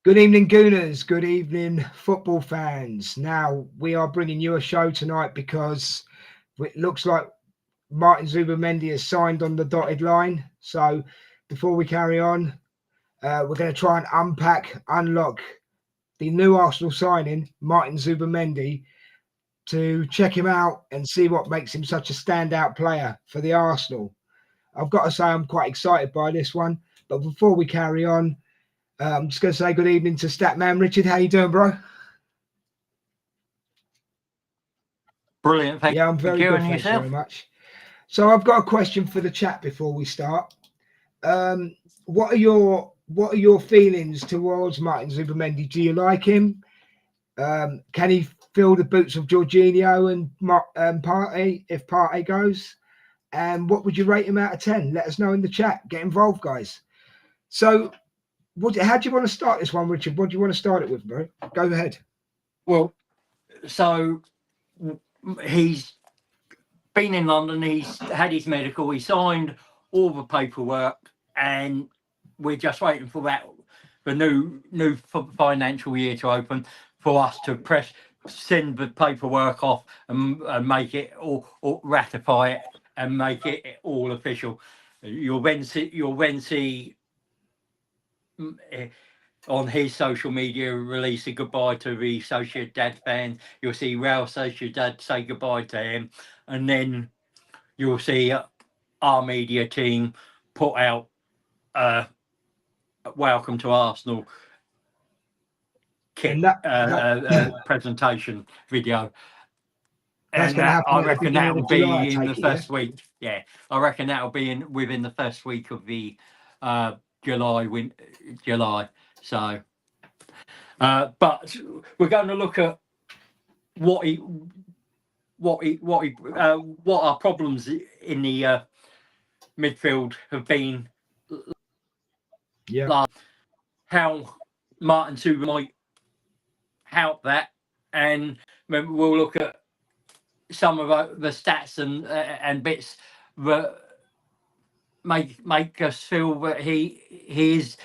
Good evening, Gooners. Good evening, football fans. Now, we are bringing you a show tonight because it looks like Martin Zubimendi has signed on the dotted line. So, before we carry on, we're going to try and unlock the new Arsenal signing, Martin Zubimendi, to check him out and see what makes him such a standout player for the Arsenal. I've got to say, I'm quite excited by this one. But before we carry on, I'm just going to say good evening to Statman Richard. How you doing, bro? Brilliant. Yeah, I'm very good. Thanks very much. So I've got a question for the chat before we start. What are your feelings towards Martin Zubimendi? Do you like him? Can he fill the boots of Jorginho and Partey if Partey goes? And what would you rate him out of 10? Let us know in the chat. Get involved, guys. So, how do you want to start this one, Richard? What do you want to start it with, bro? Go ahead. Well, so he's been in London. He's had his medical. He signed all the paperwork, and we're just waiting for the new financial year to open for us to send the paperwork off and make it or ratify it and make it all official. You'll then see on his social media release a goodbye to the Sociedad fans. You'll see Real Sociedad say goodbye to him, and then you'll see our media team put out welcome to Arsenal kit presentation video. And I reckon that will be in the first week. Yeah, I reckon that will be within the first week of the July. So, but we're going to look at what our problems in the midfield have been. Yeah. Like how Martin Zubimendi might help that, and we'll look at some of the stats and bits that make us feel that he is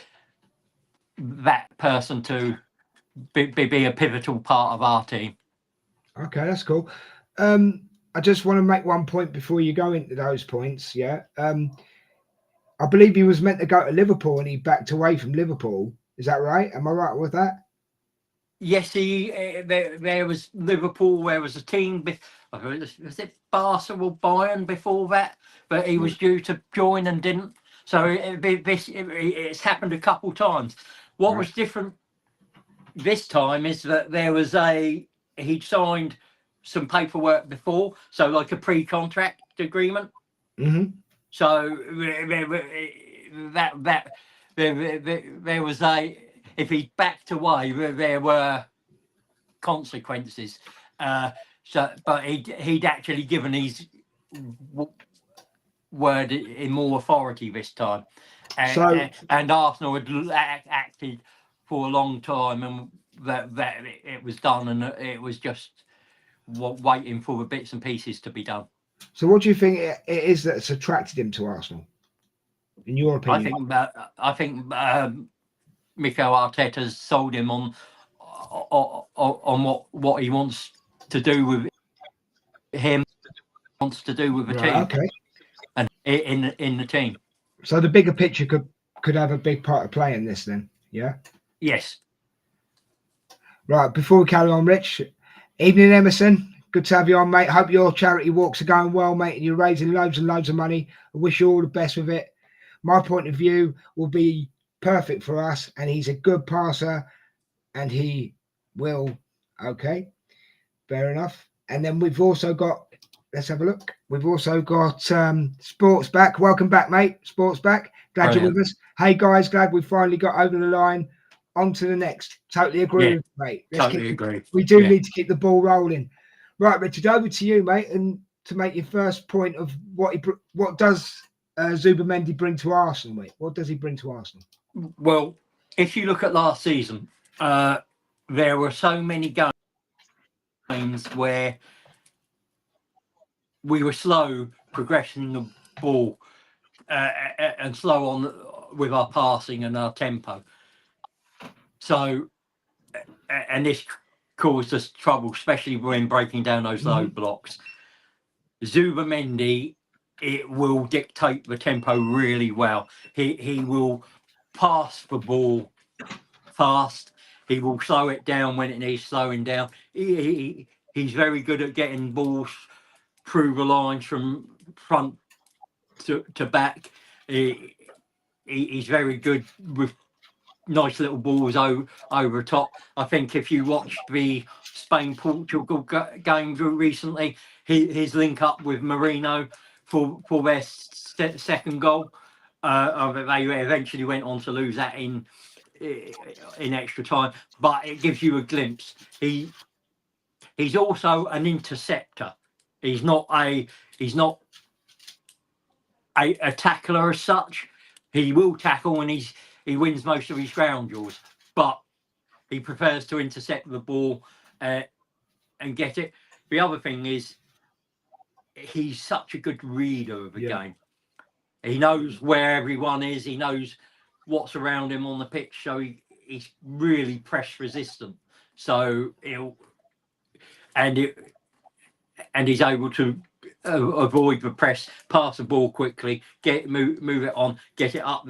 that person to be a pivotal part of our team. Okay, that's cool. I just want to make one point before you go into those points. Yeah. I believe he was meant to go to Liverpool and he backed away from Liverpool. Is that right? Am I right with that? Yes, there was Liverpool. There was a team. Was it Barca or Bayern before that? But he was due to join and didn't. So it's happened a couple times. What was different this time is that he'd signed some paperwork before, so like a pre-contract agreement. Mm-hmm. So there was if he backed away, there were consequences. But he'd actually given his word in more authority this time, and Arsenal had acted for a long time, and that it was done, and it was just waiting for the bits and pieces to be done. So, what do you think it is that's attracted him to Arsenal, in your opinion? I think Mikel Arteta's sold him on what he wants to do with him, wants to do with the team, okay, and in the team. So the bigger picture could have a big part to play in this, then, yeah. Yes. Right. Before we carry on, Rich. Evening, Emerson. Good to have you on, mate. Hope your charity walks are going well, mate, and you're raising loads and loads of money. I wish you all the best with it. My point of view will be perfect for us, and he's a good passer, and he will. Okay, fair enough. And then we've also got, let's have a look. We've also got Sports Back. Welcome back, mate. Sports Back. Glad you're with us. Hey, guys, glad we finally got over the line. On to the next. Totally agree with you, mate. Totally agree. We do need to keep the ball rolling. Right, Richard, over to you, mate, and to make your first point of what does Zubimendi bring to Arsenal, mate? What does he bring to Arsenal? Well, if you look at last season, there were so many games where we were slow progressing the ball and slow on with our passing and our tempo. So, and this caused us trouble, especially when breaking down those low blocks. Zubimend, it will dictate the tempo really well. He will pass the ball fast. He will slow it down when it needs slowing down. He's very good at getting balls through the lines from front to back. He's very good with nice little balls over top. I think if you watched the Spain-Portugal game recently, his link up with Marino for their second goal, they eventually went on to lose that in extra time, but it gives you a glimpse. He's also an interceptor. He's not a tackler as such. He will tackle and he wins most of his ground duels, but he prefers to intercept the ball and get it. The other thing is he's such a good reader of the game. He knows where everyone is. He knows what's around him on the pitch, so he's really press resistant. So he's able to avoid the press, pass the ball quickly, move it on, get it up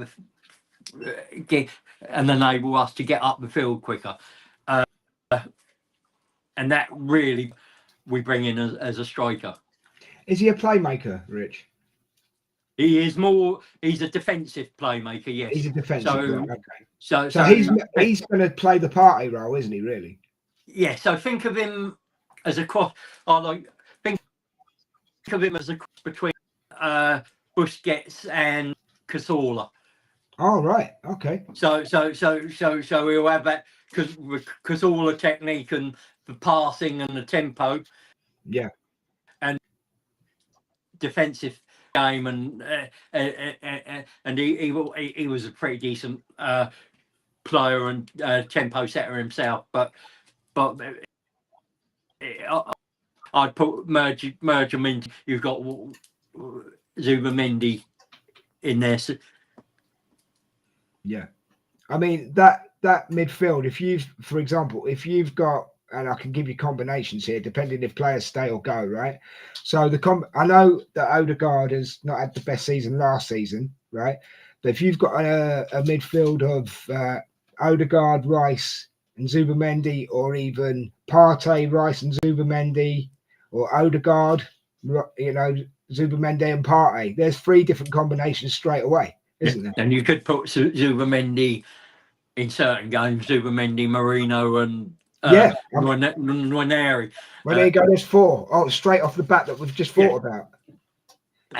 and enable us to get up the field quicker. And that really we bring in as a striker. Is he a playmaker, Rich? He's a defensive playmaker, yes. He's a defensive player, okay. So he's going to play the party role, isn't he, really? Yeah, so think of him as a cross. Think of him as a cross between Busquets and Cazorla. Oh, right. Okay. So we'll have that Cazorla technique and the passing and the tempo. Yeah. And defensive game and he was a pretty decent player and tempo setter himself, but I'd merge them in. You've got Zubimend in there. Yeah, I mean that midfield. For example, if you've got, and I can give you combinations here, depending if players stay or go, right? So I know that Odegaard has not had the best season last season, right? But if you've got a midfield of Odegaard, Rice, and Zubimend, or even Partey, Rice, and Zubimend, or Odegaard, Zubimend and Partey, there's 3 different combinations straight away, isn't there? And you could put Zubimend in certain games, Zubimend, Marino, and Nwaneri. Well, there you go. There's 4. Oh, straight off the bat that we've just thought about.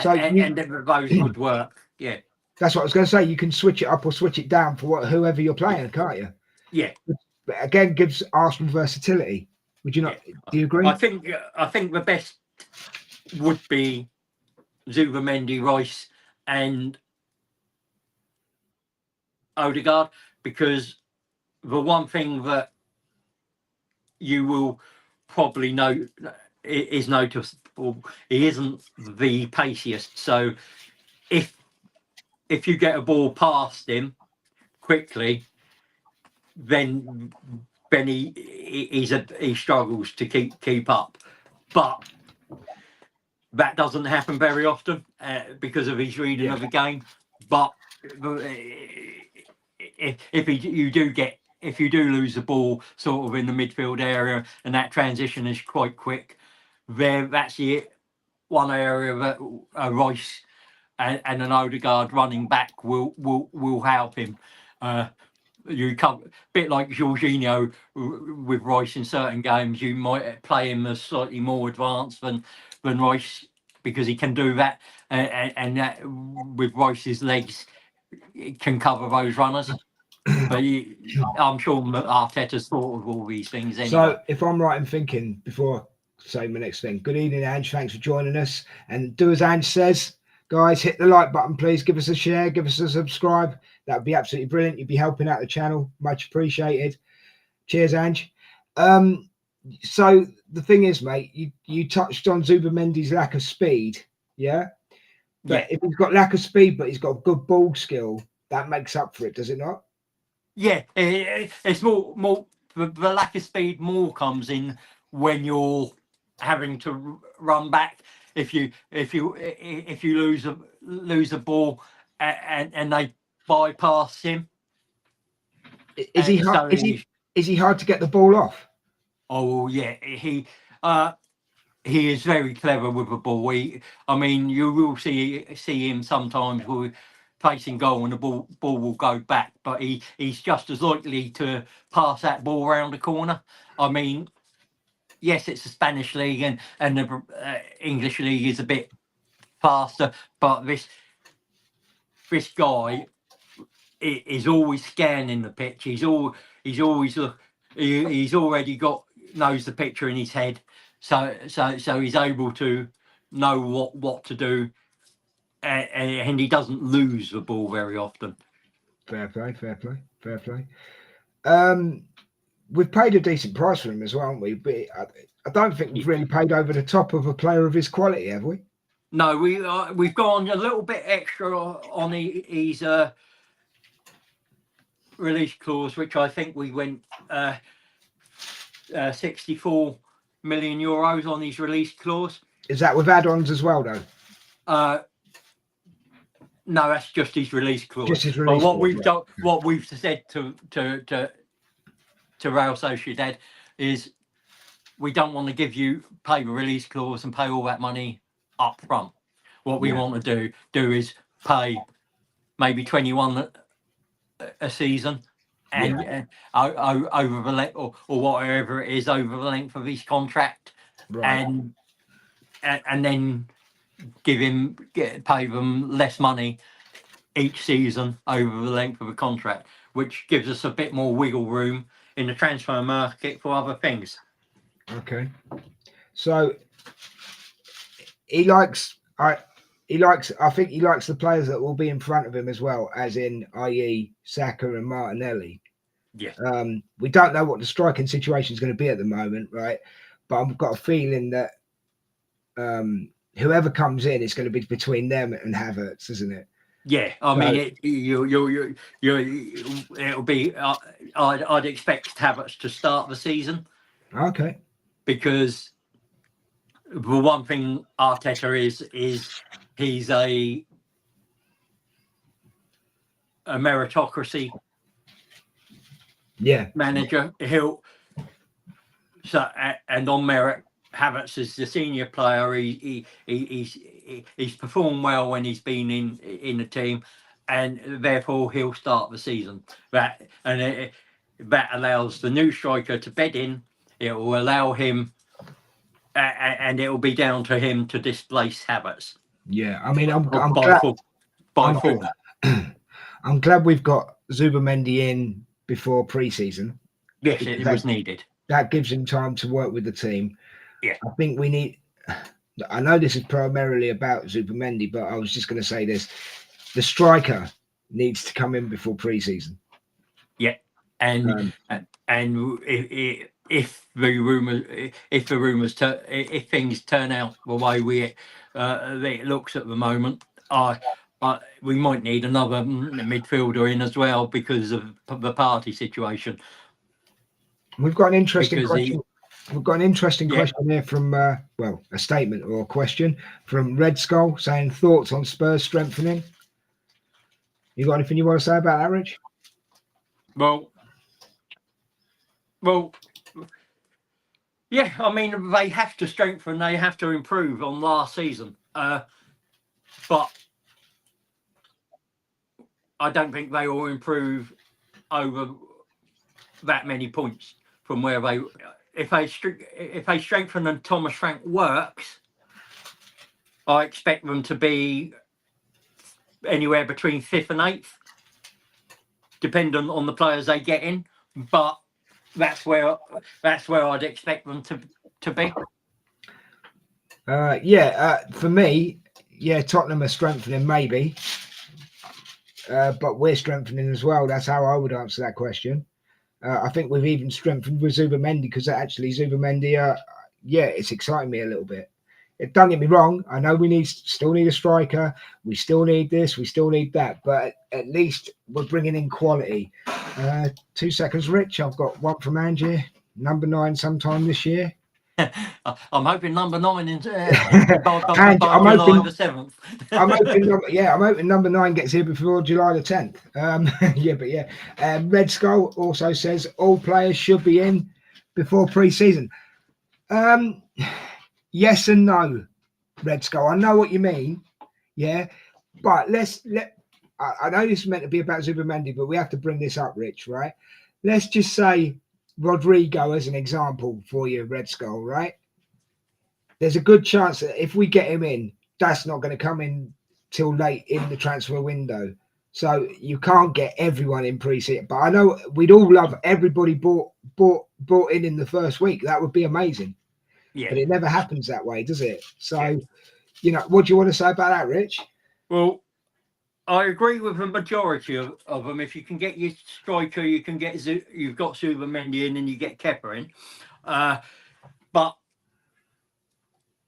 So and those would work. Yeah, that's what I was going to say. You can switch it up or switch it down for whoever you're playing, can't you? Yeah. But again, gives Arsenal versatility. Would you not? Yeah. Do you agree? I think the best would be Zubimend, Rice, and Odegaard, because the one thing that you will probably know is noticeable, he isn't the paciest. So if you get a ball past him quickly, then he struggles to keep up. But that doesn't happen very often because of his reading of the game. But if you do lose the ball sort of in the midfield area and that transition is quite quick, that's one area that Rice and an Odegaard running back will help him. You come a bit like Jorginho with Rice in certain games. You might play him as slightly more advanced than Rice because he can do that, and that with Rice's legs, it can cover those runners. But I'm sure Arteta's thought of all these things anyway. So if I'm right in thinking, before I say my next thing, good evening, Ange. Thanks for joining us. And do as Ange says, guys, hit the like button, please. Give us a share, give us a subscribe. That would be absolutely brilliant. You'd be helping out the channel. Much appreciated. Cheers, Ange. So the thing is, mate, you touched on Zubimendi's lack of speed, yeah? But if he's got lack of speed, but he's got good ball skill, that makes up for it, does it not? Yeah, it's more the lack of speed more comes in when you're having to run back. If you lose a ball and they bypass him, Is he so is he hard to get the ball off? oh yeah, he is very clever with the ball. I mean, you will see him sometimes with facing goal and the ball will go back, but he's just as likely to pass that ball around the corner. I mean, yes, it's a Spanish league and the English league is a bit faster, but this guy is always scanning the pitch. He's always he's already knows the picture in his head, so he's able to know what to do, and he doesn't lose the ball very often. Fair play. We've paid a decent price for him as well, haven't we? But I don't think we've really paid over the top of a player of his quality, have we? No, we've gone a little bit extra on his release clause, which I think we went 64 million euros on his release clause. Is that with add-ons as well, though? No, that's just his release clause. Just his release but clause, done, what we've said to Real Sociedad is we don't want to pay the release clause and pay all that money up front. What we want to do is pay maybe 21 a season, and over the length or whatever it is over the length of his contract, and then pay them less money each season over the length of a contract, which gives us a bit more wiggle room in the transfer market for other things. Okay, so I think he likes the players that will be in front of him as well, as in, i.e., Saka and Martinelli. Yeah. We don't know what the striking situation is going to be at the moment, right? But I've got a feeling that whoever comes in is going to be between them and Havertz, isn't it? Yeah, I mean, it'll be. I'd expect Havertz to start the season. Okay. Because the one thing Arteta is he's a meritocracy manager. And on merit, Havertz is the senior player. He's performed well when he's been in the team, and therefore he'll start the season. That allows the new striker to bed in. It will allow him, and it will be down to him to displace Havertz. Yeah, I mean, I'm glad we've got Zubimend in before pre-season. Yes, it was needed. That gives him time to work with the team. Yeah, I think we need. I know this is primarily about Zubimend, but I was just going to say this: the striker needs to come in before pre-season. Yeah, and if things turn out the way it looks at the moment, we might need another midfielder in as well because of the party situation. We've got an interesting question. We've got an interesting question here from a statement or a question from Red Skull saying thoughts on Spurs strengthening. You got anything you want to say about that, Rich? Well, yeah, I mean, they have to strengthen, they have to improve on last season. But I don't think they will improve over that many points from where they. If they strengthen and Thomas Frank works, I expect them to be anywhere between 5th and 8th, depending on the players they get in. But that's where I'd expect them to be. For me, Tottenham are strengthening maybe, but we're strengthening as well. That's how I would answer that question. I think we've even strengthened with Zubimend because actually Zubimend, it's exciting me a little bit. Don't get me wrong. I know we still need a striker. We still need this. We still need that. But at least we're bringing in quality. 2 seconds, Rich. I've got one from Angie, number 9, sometime this year. I'm hoping number 9 in And July the 7th. I'm hoping number 9 gets here before July the 10th. Red Skull also says all players should be in before pre-season. Yes and no, Red Skull. I know what you mean. Yeah, but I know this is meant to be about Zubimend, but we have to bring this up, Rich, right? Let's just say Rodrigo as an example for you, Red Skull, right? There's a good chance that if we get him in, that's not going to come in till late in the transfer window. So you can't get everyone in pre-season. But I know we'd all love everybody bought in the first week. That would be amazing. Yeah. But it never happens that way, does it? So, what do you want to say about that, Rich? Well, I agree with the majority of them. If you can get your striker, you've got Zubimend in and you get Kepa in. But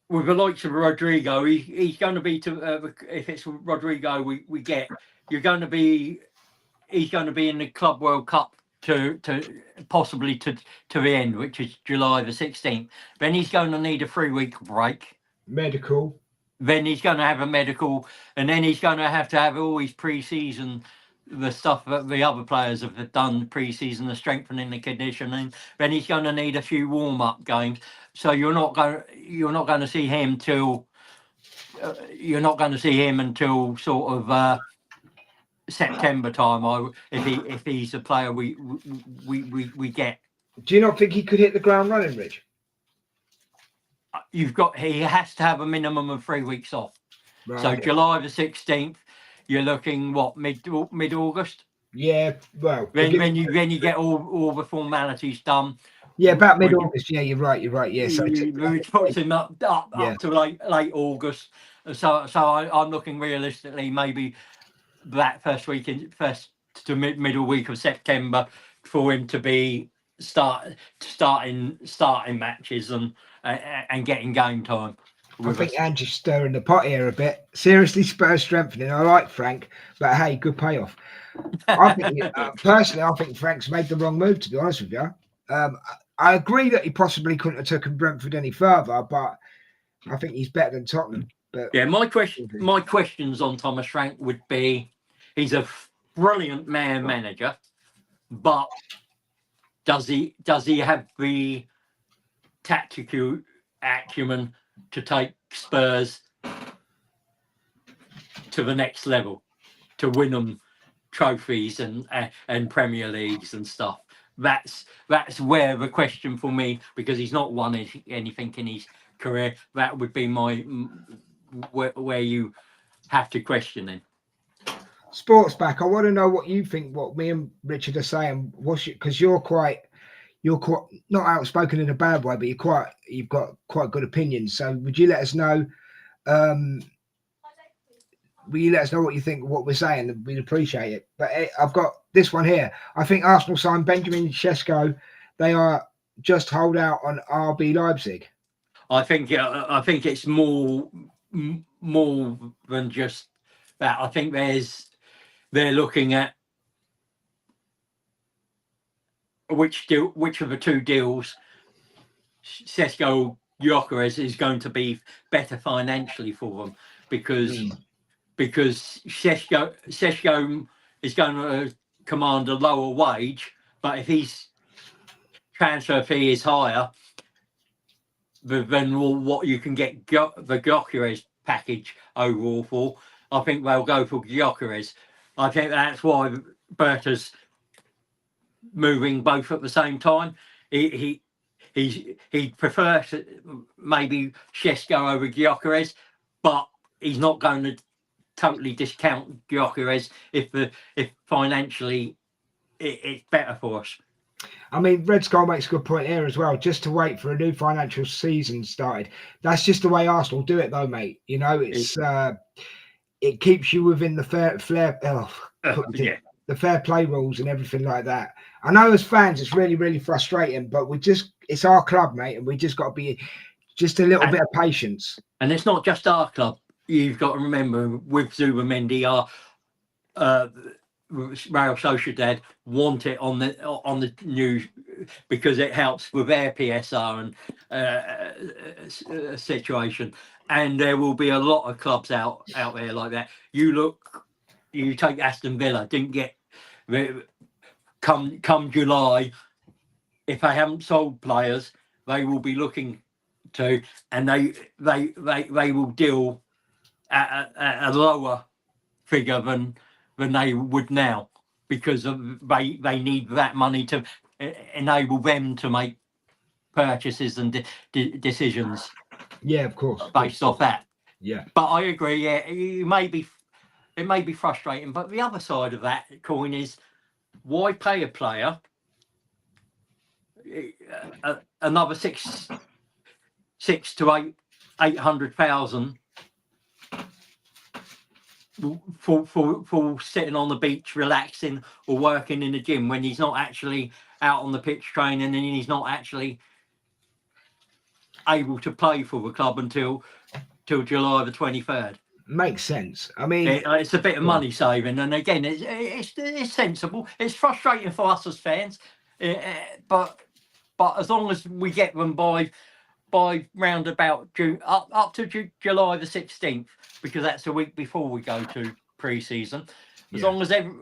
with the likes of Rodrigo, he's going to be if it's Rodrigo we get, he's going to be in the Club World Cup to possibly to the end, which is July the 16th. Then he's going to need a 3-week break. Medical. Then he's going to have a medical, and then he's going to have all his pre-season, the stuff that the other players have done pre-season, the strengthening, the conditioning. Then he's going to need a few warm-up games. So you're not going to see him till until sort of September time. If he's a player we get. Do you not think he could hit the ground running, Rich? He has to have a minimum of 3 weeks off. Right. So July the 16th, you're looking mid August. Yeah, well, then you get all the formalities done. Yeah, about mid August. Yeah, you're right. Yeah, so which puts him up to late August. So I'm looking realistically maybe that first to middle week of September for him to be starting matches and getting game time. I think Angie's stirring the pot here a bit. Seriously, Spurs strengthening. I like Frank, but hey, good payoff. I think personally, I think Frank's made the wrong move. To be honest with you, I agree that he possibly couldn't have taken Brentford any further, but I think he's better than Tottenham. But yeah, my questions on Thomas Frank would be: he's a brilliant manager, but does he have the tactical acumen to take Spurs to the next level, to win them trophies and Premier Leagues and stuff? That's where the question for me, because he's not won anything in his career. That would be where you have to question him. Sports back. I want to know what you think. What me and Richard are saying. Because you're quite not outspoken in a bad way, but you've got quite good opinions. So would you let us know? Will you let us know what you think of what we're saying? We'd appreciate it. But I've got this one here. I think Arsenal signed Benjamin Sesko. They are just hold out on RB Leipzig. I think it's more than just that. I think they're looking at which of the two deals Sesko Gyökeres is going to be better financially for them, because Sesko is going to command a lower wage, but if his transfer fee is higher than what you can get the Gyökeres package overall for, I think they'll go for Gyökeres. I think that's why Berta's moving both at the same time. He prefers maybe Sesko over Gyökeres, but he's not going to totally discount Gyökeres if financially it's better for us. I mean, Red Skull makes a good point here as well. Just to wait for a new financial season started. That's just the way Arsenal do it, though, mate. You know, it's it keeps you within the fair play rules and everything like that. I know as fans, it's really, really frustrating, but it's our club, mate, and we just got to be Just a little bit of patience. And it's not just our club. You've got to remember with Zubamendi, our Real Sociedad want it on the news because it helps with their PSR and situation. And there will be a lot of clubs out there like that. You take Aston Villa, didn't get come July. If they haven't sold players, they will be looking to, and they will deal at a lower figure than they would now, because they need that money to enable them to make purchases and decisions. Yeah, of course. Based off that. Yeah. But I agree. Yeah, it may be frustrating, but the other side of that coin is, why pay a player another six to 800,000 for sitting on the beach relaxing or working in the gym when he's not actually out on the pitch training, and he's not actually able to play for the club until July the 23rd. Makes sense. I mean, it's a bit of money saving, and again, it's sensible. It's frustrating for us as fans, but as long as we get them by round about June, up to July the 16th, because that's a week before we go to pre-season. As long as the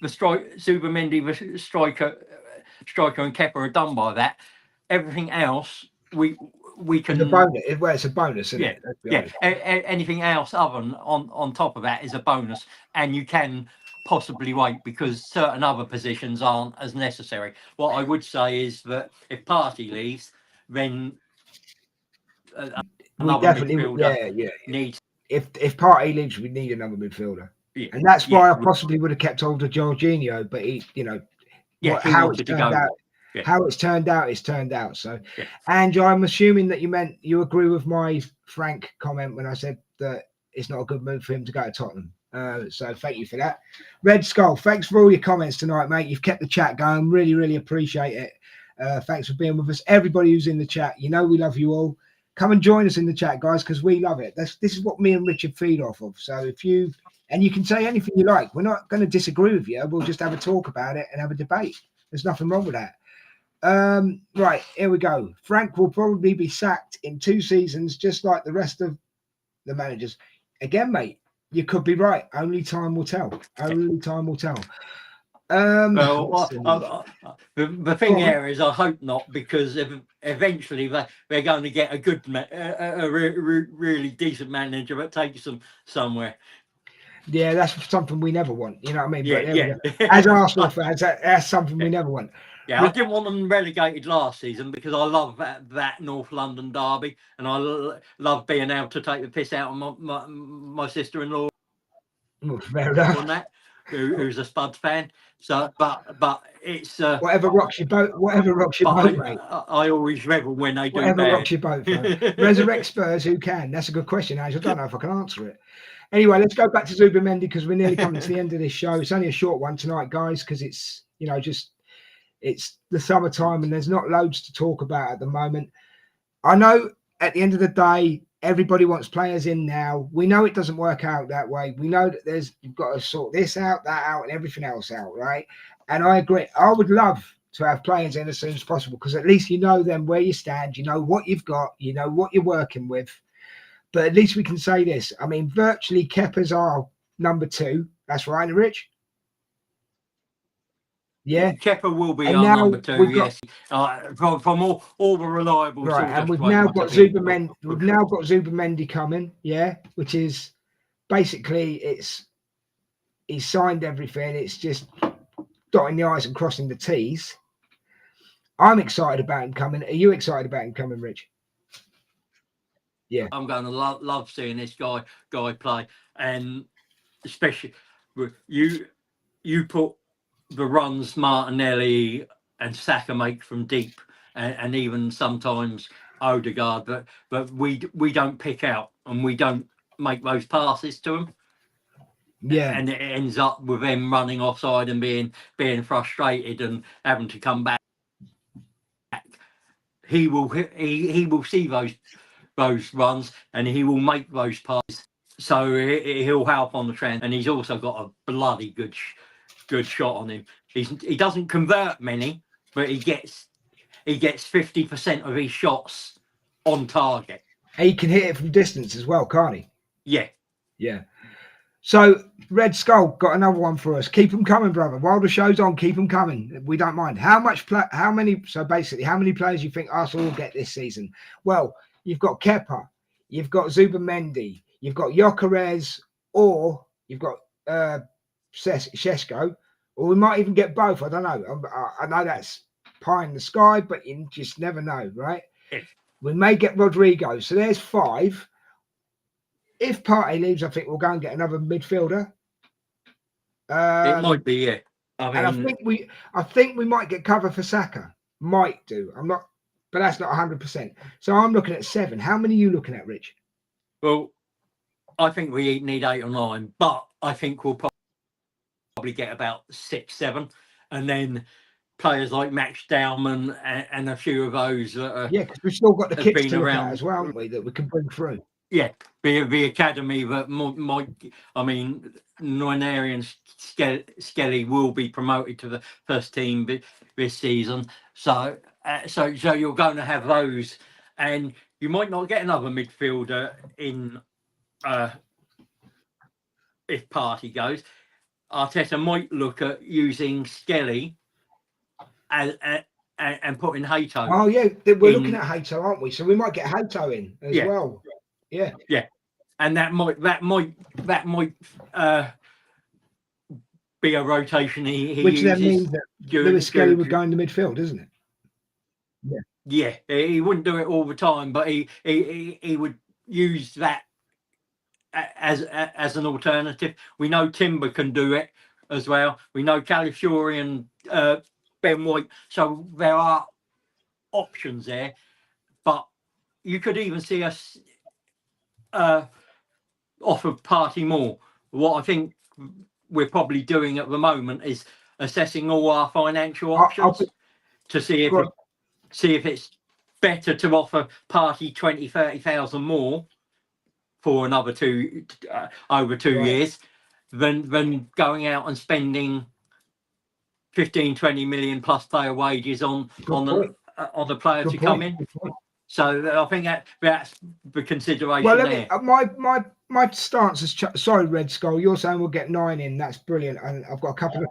Zubamendi, the striker and Kepa are done by that, everything else we can. It's a bonus. It's a bonus, isn't it? Yeah. Anything else other than on top of that is a bonus, and you can possibly wait because certain other positions aren't as necessary. What I would say is that if Partey leaves, then another midfielder needs. If Partey leaves, we need another midfielder, and that's why I possibly would have kept hold of Jorginho, but how it's turned out, it's turned out. So, and I'm assuming that you agree with my frank comment when I said that it's not a good move for him to go to Tottenham. So thank you for that. Red Skull, thanks for all your comments tonight, mate. You've kept the chat going. Really, really appreciate it. Thanks for being with us. Everybody who's in the chat, we love you all. Come and join us in the chat, guys, because we love it. This is what me and Richard feed off of. So you can say anything you like. We're not going to disagree with you. We'll just have a talk about it and have a debate. There's nothing wrong with that. Right, here we go. Frank will probably be sacked in 2 seasons, just like the rest of the managers. Again, mate, you could be right. Only time will tell. Only time will tell. The thing here is, I hope not, because eventually they're going to get a good, really decent manager that takes them somewhere. Yeah, that's something we never want. You know what I mean? Yeah. As Arsenal fans, that's something we never want. Yeah, I didn't want them relegated last season because I love that North London derby, and I love being able to take the piss out of my sister-in-law. Fair enough. On that, who's a Spuds fan. So, but it's whatever rocks your boat. Whatever rocks your boat, mate. I always revel when they do. Whatever rocks your boat. Resurrect Spurs, who can? That's a good question, Ash. I don't know if I can answer it. Anyway, let's go back to Zubimend because we're nearly coming to the end of this show. It's only a short one tonight, guys, because it's it's the summertime and there's not loads to talk about at the moment. I know at the end of the day, everybody wants players in now. We know it doesn't work out that way. We know that you've got to sort this out, that out, and everything else out, right? And I agree. I would love to have players in as soon as possible because at least you know then where you stand, you know what you've got, you know what you're working with. But at least we can say this. I mean, virtually Kepa's our number 2. That's right, Rich? Yeah, Kepa will be our number 2. Yes, from all the reliable. Right, and we've now got Zubimend. We've now got Zubimend coming. Yeah, which is basically he's signed everything. It's just dotting the I's and crossing the T's. I'm excited about him coming. Are you excited about him coming, Rich? Yeah, I'm going to love seeing this guy play, and especially you put the runs Martinelli and Saka make from deep, and even sometimes Odegaard, but we don't pick out and we don't make those passes to him. Yeah, and it ends up with them running offside and being frustrated and having to come back. he will see those runs and he will make those passes. So he'll help on the trend, and he's also got a bloody good shot on him. He doesn't convert many, but he gets 50% of his shots on target. He can hit it from distance as well, can't he? Yeah. Yeah. So Red Skull got another one for us. Keep them coming, brother. While the show's on, keep them coming. We don't mind. How many players you think Arsenal will get this season? Well, you've got Kepa, you've got Zubimend, you've got Gyökeres, or you've got Šeško, or we might even get both. I don't know. I know that's pie in the sky, but you just never know, right? Yes. We may get Rodrigo. So there's 5. If Partey leaves, I think we'll go and get another midfielder. It might be, yeah. I think we might get cover for Saka. Might do. I'm not, but that's not 100%. So I'm looking at 7. How many are you looking at, Rich? Well, I think we need 8 or 9, but I think we'll probably get about 6, 7, and then players like Max Dowman and a few of those that are, because we've still got the kicks to look around at as well, haven't we, that we can bring through. Yeah, the academy that might. I mean, Nwaneri and Skelly will be promoted to the first team this season. So you're going to have those, and you might not get another midfielder in if Partey goes. Arteta might look at using Skelly and putting Hato. Oh yeah, we're looking at Hato, aren't we? So we might get Hato in as well. Yeah. And that might be a rotation. Which then means that Lewis Skelly would go in the midfield, isn't it? Yeah, he wouldn't do it all the time, but he would use that as an alternative. We know Timber can do it as well. We know Calafiori and Ben White. So there are options there, but you could even see us offer Partey more. What I think we're probably doing at the moment is assessing all our financial options to see if it's better to offer Partey 20,000-30,000 more for another over 2 years than going out and spending 15-20 million plus player wages on the player to come in. So I think that's the consideration. Well, my stance is sorry, Red Skull. You're saying we'll get 9 in. That's brilliant, and I've got a couple of.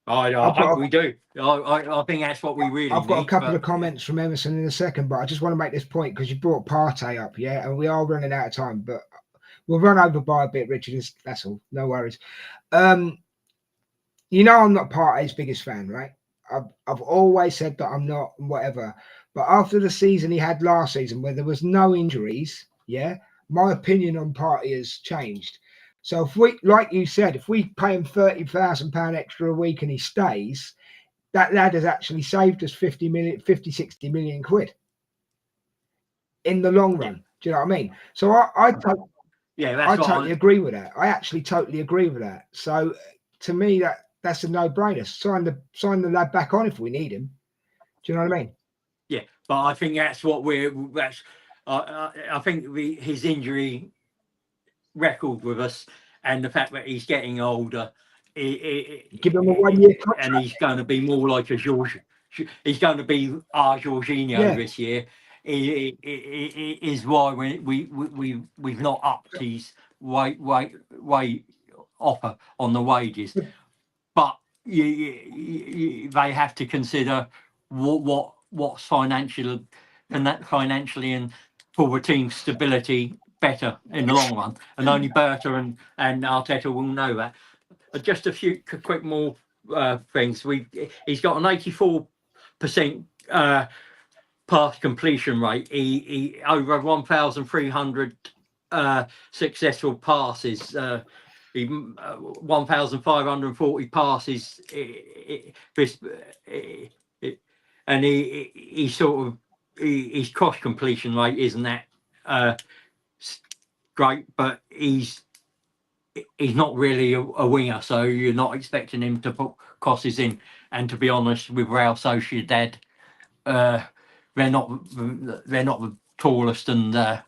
I hope we do. I think that's what we really need. I've got a couple of comments from Emerson in a second, but I just want to make this point because you brought Partey up, and we are running out of time, but we'll run over by a bit, Richard. That's all. No worries. I'm not Partey's biggest fan, right? I've always said that I'm not, whatever. But after the season he had last season, where there was no injuries, my opinion on Partey has changed. So if we, like you said, if we pay him £30,000 extra a week and he stays, that lad has actually saved us 60 million quid in the long run. Do you know what I mean? So I totally agree with that. I actually totally agree with that. So to me, that's a no-brainer. Sign the lad back on if we need him. Do you know what I mean? Yeah, but I think that's what I think his injury record with us and the fact that he's getting older, give him a 1-year contract, and he's going to be more like a George. He's going to be our Jorginho this year. Is why we've not upped his weight offer on the wages, but they have to consider what's financially and for the team's stability better in the long run, and only Berta and Arteta will know that. Just a few quick more things. He's got an 84% pass completion rate. He over 1,300 successful passes. 1,540 passes. And his cross completion rate isn't that great, but he's not really a winger, so you're not expecting him to put crosses in. And to be honest, with Real Sociedad, they're not the tallest and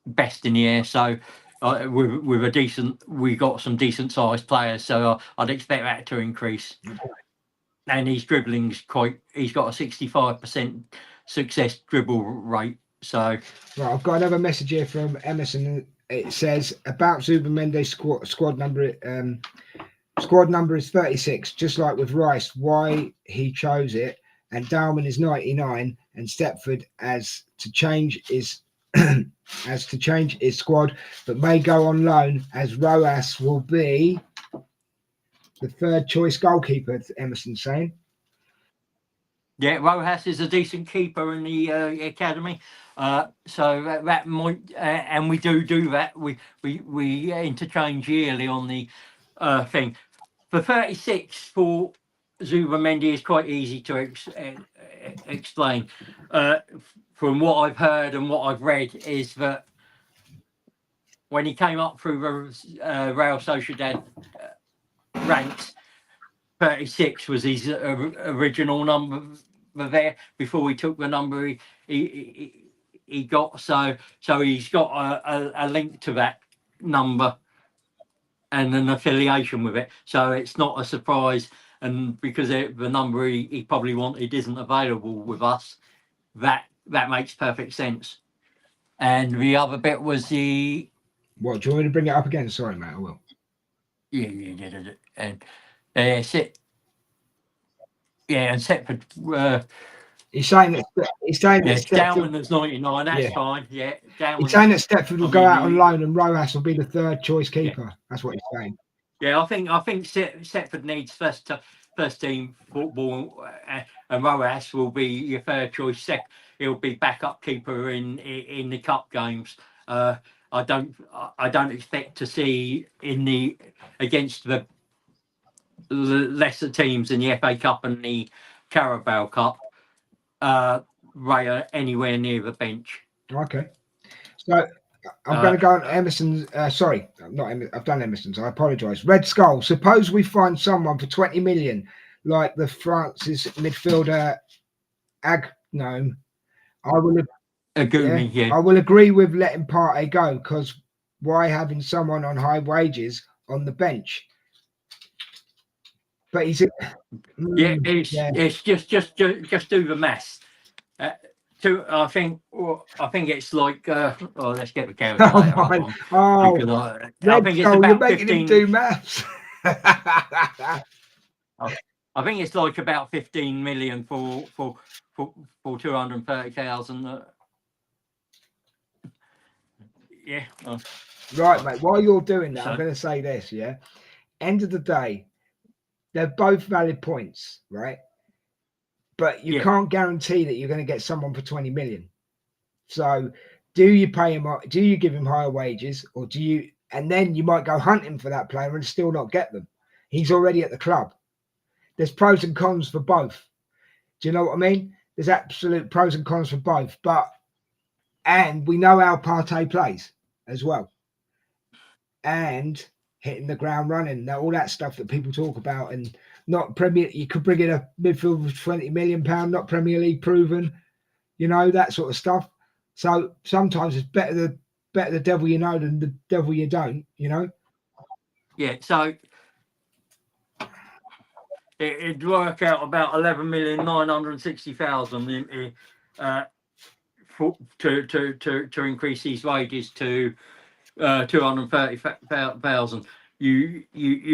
best in the air. So with a decent, we got some decent sized players. So I'd expect that to increase. And his dribbling's he's got a 65% success dribble rate. So right, I've got another message here from Emerson. It says about Zubimendi's squad number. Squad number is 36, just like with Rice. Why he chose it, and Dalman is 99, and Stepford as to change his squad, but may go on loan as Roas will be the third choice goalkeeper. Emerson's saying. Yeah, Rojas is a decent keeper in the academy, so that might, and we do that. We interchange yearly on the thing. For 36 for Zubimend is quite easy to explain. From what I've heard and what I've read is that when he came up through the Real Sociedad ranks, 36 was his original number there before he took the number he got. So he's got a link to that number and an affiliation with it. So it's not a surprise. And because the number he probably wanted isn't available with us, that makes perfect sense. And the other bit was the. What, do you want me to bring it up again? Sorry, mate, I will. Yeah. And and Setford. He's saying that Stepford is 99. That's fine. Yeah, he's saying that Stepford will go out on loan and Rojas will be the third choice keeper. Yeah. That's what he's saying. Yeah, I think Setford needs first team football, and Rojas will be your third choice. He'll be backup keeper in the cup games. I don't expect to see against the lesser teams in the FA Cup and the Carabao Cup, Raya anywhere near the bench. Okay, so I'm going to go on Emerson's. Sorry, not Emerson. I've done Emerson's. I apologise. Red Skull. Suppose we find someone for 20 million, like the France's midfielder Agnome. I will. I will agree with letting Partey go, because why having someone on high wages on the bench? But he's. It's just do the maths. I think it's like. Let's get the calculator up. I think it's about 15. Him do maths. I think it's like about 15 million for 230,000. Yeah. Right, mate. While you're doing that, I'm going to say this. Yeah. End of the day, they're both valid points, right? But you can't guarantee that you're going to get someone for 20 million. So do you pay him? Do you give him higher wages, or do you? And then you might go hunting for that player and still not get them. He's already at the club. There's pros and cons for both. Do you know what I mean? There's absolute pros and cons for both. And we know how Partey plays as well. And hitting the ground running, all that stuff that people talk about, and not Premier. You could bring in a midfielder for £20 million, not Premier League proven, that sort of stuff. So sometimes it's better the devil you know than the devil you don't. Yeah. So it'd work out about 11,960,000 to increase these wages to 230,000. You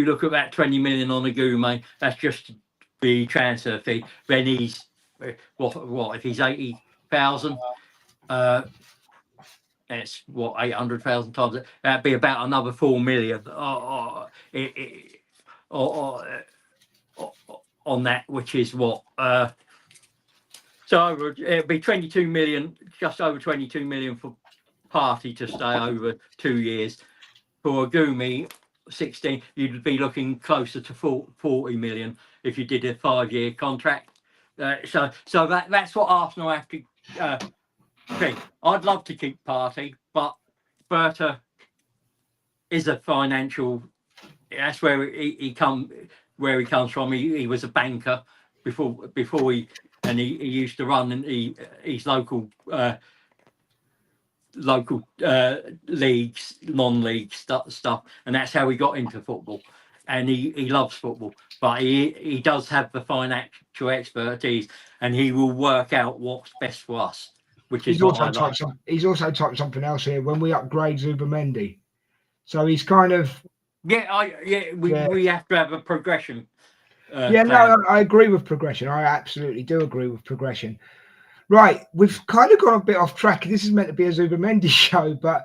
look at that 20 million on a Gume, that's just the transfer fee. Then he's what if he's 80,000? That's 800,000 times. That'd be about another 4 million on that, which is what. So it'd be 22 million, just over 22 million for Partey to stay over 2 years. For Agumi, 16, you'd be looking closer to 40 million if you did a 5-year contract. So that's what Arsenal have to think. I'd love to keep Partey, but Berta is a financial. That's where he comes from. He was a banker before he and he used to run in his local leagues, non-league stuff, and that's how he got into football. And he loves football, but he does have the financial expertise, and he will work out what's best for us, which is what I like. He's also typed something else here. When we upgrade Zubimend, so he's kind of we have to have a progression. No, I agree with progression. I absolutely do agree with progression. Right, we've kind of gone a bit off track. This is meant to be a Zubimendi show, but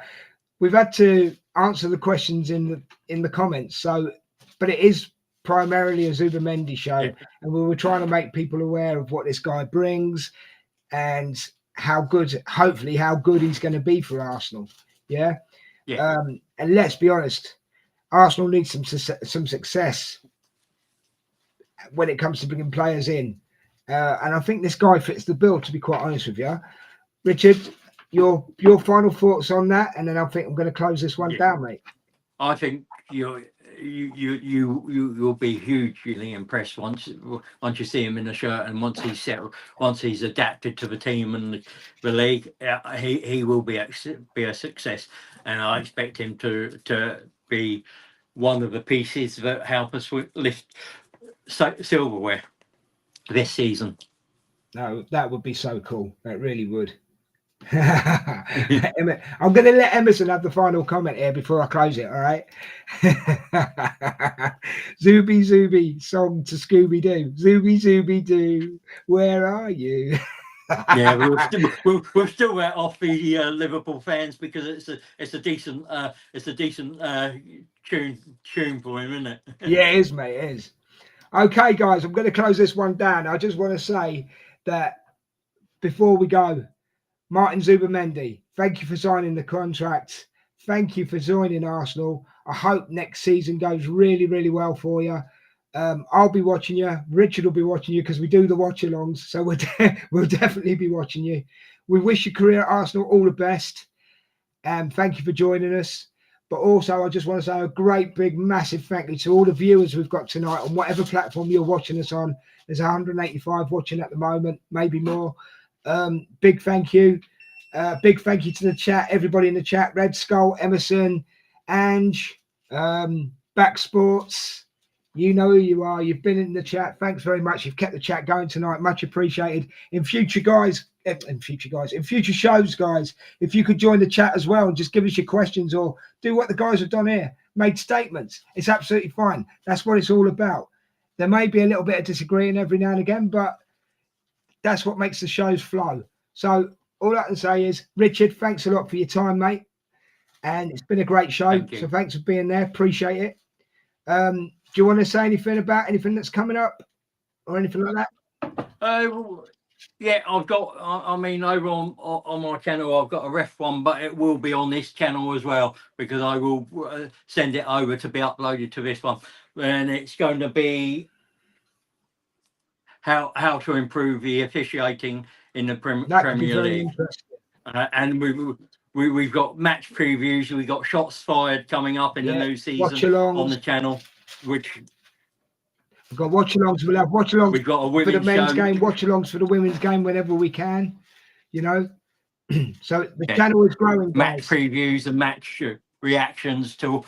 we've had to answer the questions in the comments. So, but it is primarily a Zubimendi show, and we were trying to make people aware of what this guy brings and how good, hopefully, how good he's going to be for Arsenal. Yeah. And let's be honest, Arsenal needs some success when it comes to bringing players in. And I think this guy fits the bill, to be quite honest with you. Richard, your final thoughts on that, and then I think I'm going to close this one down, mate. I think you'll be hugely impressed once you see him in the shirt, and once he's settled, once he's adapted to the team and the league, he will be a success, and I expect him to be one of the pieces that help us lift silverware this season. No, that would be so cool. That really would. I'm going to let Emerson have the final comment here before I close it. All right. Zuby song to Scooby Doo. Zuby Doo, where are you? Yeah, we'll still let off the Liverpool fans because it's a decent tune for him, isn't it? Yeah, it is, mate. It is. Okay, guys, I'm going to close this one down. I just want to say that before we go, Martin Zubimendi, thank you for signing the contract. Thank you for joining Arsenal. I hope next season goes really, really well for you. I'll be watching you. Richard will be watching you because we do the watch-alongs, so we'll definitely be watching you. We wish your career at Arsenal all the best. Thank you for joining us. But also, I just want to say a great, big, massive thank you to all the viewers we've got tonight on whatever platform you're watching us on. There's 185 watching at the moment, maybe more. Big thank you. Big thank you to the chat, everybody in the chat, Red Skull, Emerson, Ange, Back Sports. You know who you are. You've been in the chat. Thanks very much. You've kept the chat going tonight. Much appreciated. In future shows, guys, if you could join the chat as well and just give us your questions or do what the guys have done here, made statements. It's absolutely fine. That's what it's all about. There may be a little bit of disagreeing every now and again, but that's what makes the shows flow. So all I can say is, Richard, thanks a lot for your time, mate. And it's been a great show. So thanks for being there. Appreciate it. Do you want to say anything about anything that's coming up or anything like that? Yeah, I've got, I mean, over on my channel, I've got a ref one, but it will be on this channel as well, because I will send it over to be uploaded to this one. And it's going to be how to improve the officiating in the Premier League. And we've got match previews. We've got shots fired coming up in the new season on the channel, which... We've got watch-alongs. We'll have watch-alongs. We've got a for the men's show. game, watch-alongs for the women's game whenever we can. You know, so the channel is growing. Match previews and match reactions to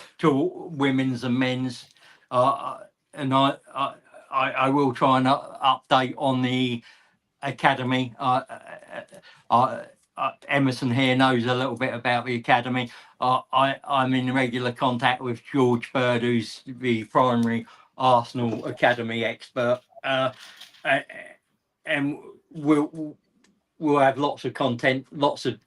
women's and men's, and I will try and update on the academy. Emerson here knows a little bit about the academy. I'm in regular contact with George Bird, who's the primary Arsenal academy expert, and we'll have lots of content, lots of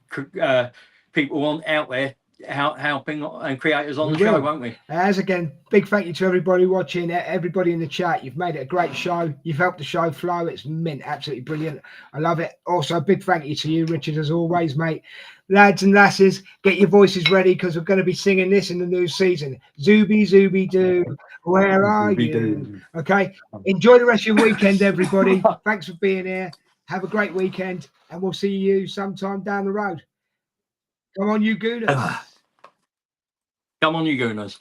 people out there helping and creators on the show, won't we? As again, big thank you to everybody watching, everybody in the chat. You've made it a great show. You've helped the show flow. It's mint, absolutely brilliant. I love it. Also, big thank you to you, Richard, as always, mate. Lads and lasses, get your voices ready because we're going to be singing this in the new season. Zuby Doo, where are you? Okay, enjoy the rest of your weekend, everybody. Thanks for being here. Have a great weekend, and we'll see you sometime down the road. Come on, you Gooners. Come on, you Gooners.